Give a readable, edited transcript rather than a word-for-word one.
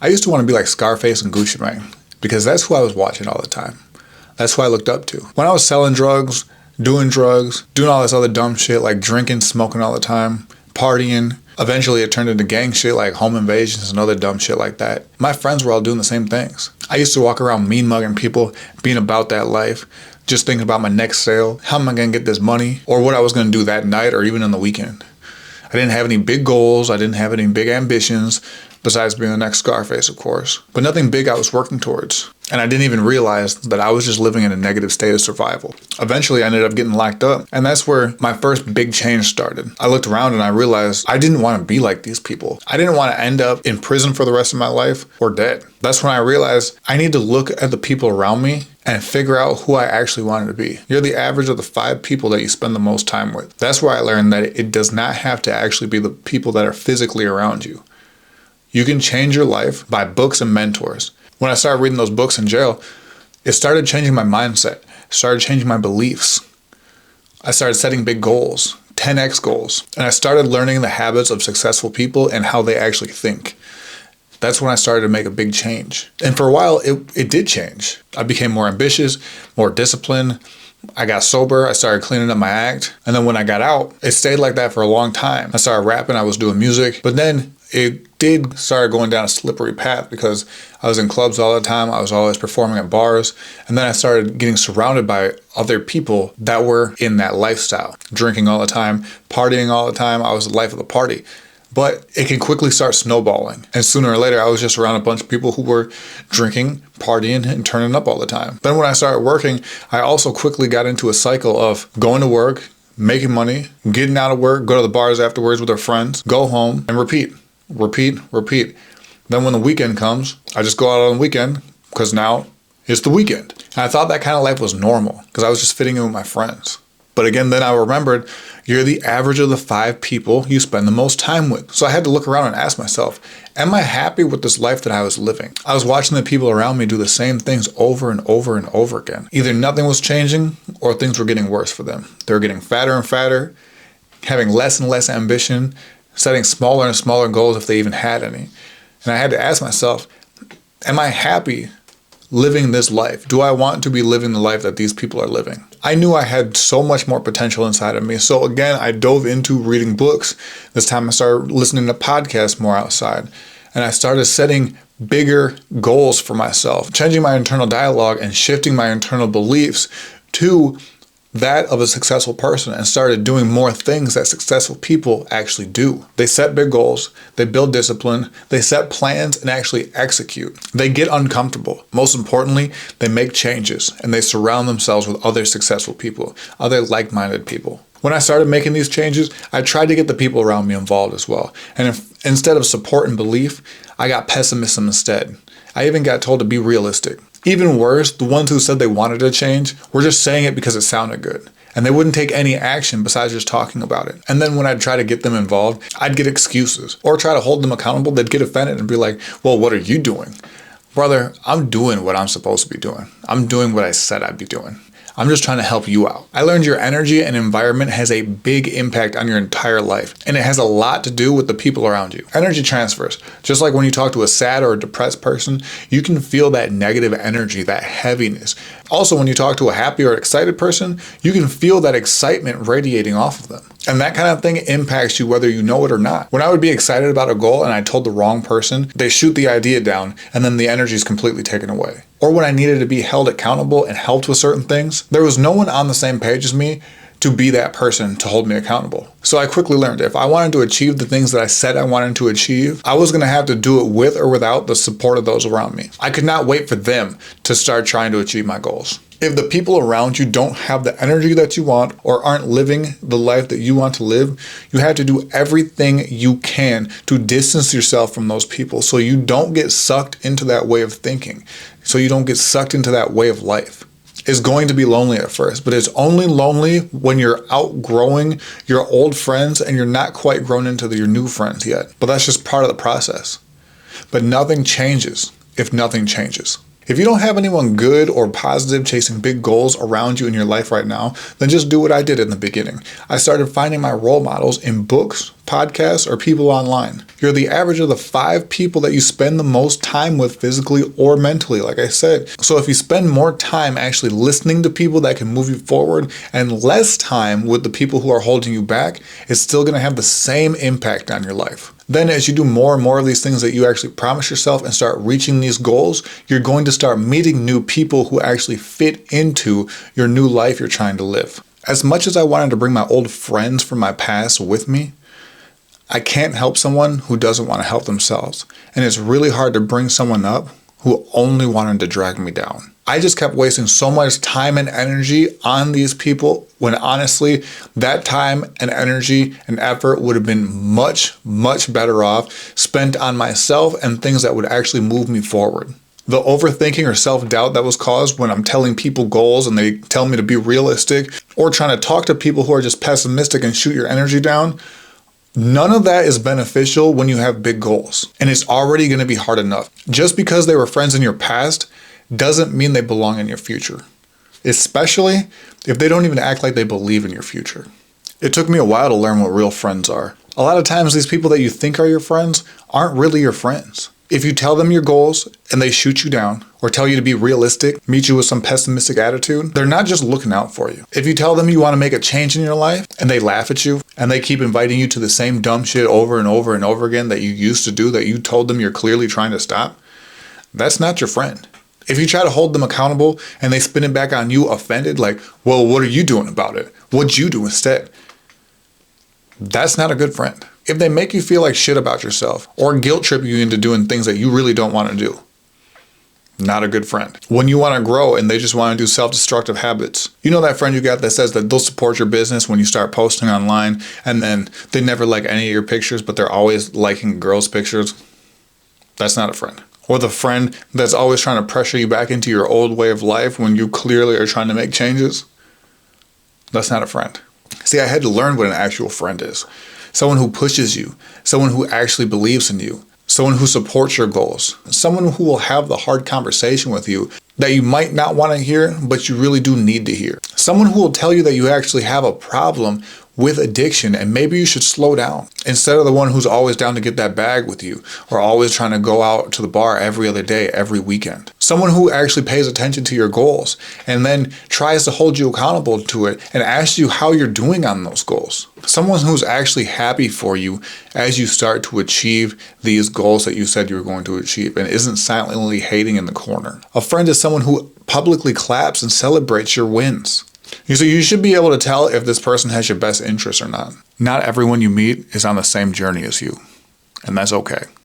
I used to want to be like Scarface and Gucci Mane because that's who I was watching all the time. That's who I looked up to. When I was selling drugs, doing all this other dumb shit like drinking, smoking all the time, partying. Eventually it turned into gang shit like home invasions and other dumb shit like that. My friends were all doing the same things. I used to walk around mean mugging people, being about that life, just thinking about my next sale, how am I going to get this money, or what I was going to do that night or even on the weekend. I didn't have any big goals. I didn't have any big ambitions, besides being the next Scarface, of course. But nothing big I was working towards. And I didn't even realize that I was just living in a negative state of survival. Eventually, I ended up getting locked up. And that's where my first big change started. I looked around and I realized I didn't want to be like these people. I didn't want to end up in prison for the rest of my life or dead. That's when I realized I need to look at the people around me and figure out who I actually wanted to be. You're the average of the 5 people that you spend the most time with. That's where I learned that it does not have to actually be the people that are physically around you. You can change your life by books and mentors. When I started reading those books in jail, it started changing my mindset. It started changing my beliefs. I started setting big goals, 10x goals. And I started learning the habits of successful people and how they actually think. That's when I started to make a big change. And for a while, it did change. I became more ambitious, more disciplined. I got sober. I started cleaning up my act. And then when I got out, it stayed like that for a long time. I started rapping. I was doing music. But then it did start going down a slippery path because I was in clubs all the time. I was always performing at bars. And then I started getting surrounded by other people that were in that lifestyle, drinking all the time, partying all the time. I was the life of the party. But it can quickly start snowballing. And sooner or later, I was just around a bunch of people who were drinking, partying, and turning up all the time. Then when I started working, I also quickly got into a cycle of going to work, making money, getting out of work, go to the bars afterwards with our friends, go home, and repeat. Then when the weekend comes, I just go out on the weekend because now it's the weekend. And I thought that kind of life was normal because I was just fitting in with my friends. But again, then I remembered you're the average of the 5 people you spend the most time with. So I had to look around and ask myself, am I happy with this life that I was living? I was watching the people around me do the same things over and over and over again. Either nothing was changing or things were getting worse for them. They were getting fatter and fatter, having less and less ambition, setting smaller and smaller goals if they even had any. And I had to ask myself, am I happy living this life? Do I want to be living the life that these people are living? I knew I had so much more potential inside of me. So again, I dove into reading books. This time I started listening to podcasts more outside. And I started setting bigger goals for myself, changing my internal dialogue and shifting my internal beliefs to that of a successful person, and started doing more things that successful people actually do. They set big goals, they build discipline, they set plans and actually execute. They get uncomfortable. Most importantly, they make changes and they surround themselves with other successful people, other like-minded people. When I started making these changes, I tried to get the people around me involved as well. And instead of support and belief, I got pessimism instead. I even got told to be realistic. Even worse, the ones who said they wanted to change were just saying it because it sounded good. And they wouldn't take any action besides just talking about it. And then when I'd try to get them involved, I'd get excuses. Or try to hold them accountable, they'd get offended and be like, well, what are you doing? Brother, I'm doing what I'm supposed to be doing. I'm doing what I said I'd be doing. I'm just trying to help you out. I learned your energy and environment has a big impact on your entire life, and it has a lot to do with the people around you. Energy transfers. Just like when you talk to a sad or a depressed person, you can feel that negative energy, that heaviness. Also, when you talk to a happy or excited person, you can feel that excitement radiating off of them. And that kind of thing impacts you whether you know it or not. When I would be excited about a goal and I told the wrong person, they shoot the idea down and then the energy is completely taken away. Or when I needed to be held accountable and helped with certain things, there was no one on the same page as me to be that person to hold me accountable. So I quickly learned if I wanted to achieve the things that I said I wanted to achieve, I was going to have to do it with or without the support of those around me. I could not wait for them to start trying to achieve my goals. If the people around you don't have the energy that you want or aren't living the life that you want to live, you have to do everything you can to distance yourself from those people so you don't get sucked into that way of thinking, so you don't get sucked into that way of life. It's going to be lonely at first, but it's only lonely when you're outgrowing your old friends and you're not quite grown into your new friends yet. But that's just part of the process. But nothing changes if nothing changes. If you don't have anyone good or positive chasing big goals around you in your life right now, then just do what I did in the beginning. I started finding my role models in books, podcasts, or people online. You're the average of the 5 people that you spend the most time with physically or mentally, like I said. So if you spend more time actually listening to people that can move you forward and less time with the people who are holding you back, it's still going to have the same impact on your life. Then as you do more and more of these things that you actually promise yourself and start reaching these goals, you're going to start meeting new people who actually fit into your new life you're trying to live. As much as I wanted to bring my old friends from my past with me, I can't help someone who doesn't want to help themselves. And it's really hard to bring someone up who only wanted to drag me down. I just kept wasting so much time and energy on these people when honestly, that time and energy and effort would have been much, much better off spent on myself and things that would actually move me forward. The overthinking or self-doubt that was caused when I'm telling people goals and they tell me to be realistic, or trying to talk to people who are just pessimistic and shoot your energy down, none of that is beneficial when you have big goals. And it's already going to be hard enough. Just because they were friends in your past doesn't mean they belong in your future, especially if they don't even act like they believe in your future. It took me a while to learn what real friends are. A lot of times these people that you think are your friends aren't really your friends. If you tell them your goals and they shoot you down or tell you to be realistic, meet you with some pessimistic attitude, they're not just looking out for you. If you tell them you want to make a change in your life and they laugh at you and they keep inviting you to the same dumb shit over and over and over again that you used to do that you told them you're clearly trying to stop, that's not your friend. If you try to hold them accountable and they spin it back on you offended, like, well, what are you doing about it? What'd you do instead? That's not a good friend. If they make you feel like shit about yourself or guilt trip you into doing things that you really don't want to do, not a good friend. When you want to grow and they just want to do self-destructive habits, you know that friend you got that says that they'll support your business when you start posting online and then they never like any of your pictures, but they're always liking girls' pictures? That's not a friend. Or the friend that's always trying to pressure you back into your old way of life when you clearly are trying to make changes? That's not a friend. See, I had to learn what an actual friend is. Someone who pushes you, someone who actually believes in you, someone who supports your goals, someone who will have the hard conversation with you that you might not want to hear, but you really do need to hear. Someone who will tell you that you actually have a problem with addiction and maybe you should slow down, instead of the one who's always down to get that bag with you or always trying to go out to the bar every other day, every weekend. Someone who actually pays attention to your goals and then tries to hold you accountable to it and asks you how you're doing on those goals. Someone who's actually happy for you as you start to achieve these goals that you said you were going to achieve and isn't silently hating in the corner. A friend is someone who publicly claps and celebrates your wins. So you should be able to tell if this person has your best interest or not. Not everyone you meet is on the same journey as you, and that's okay.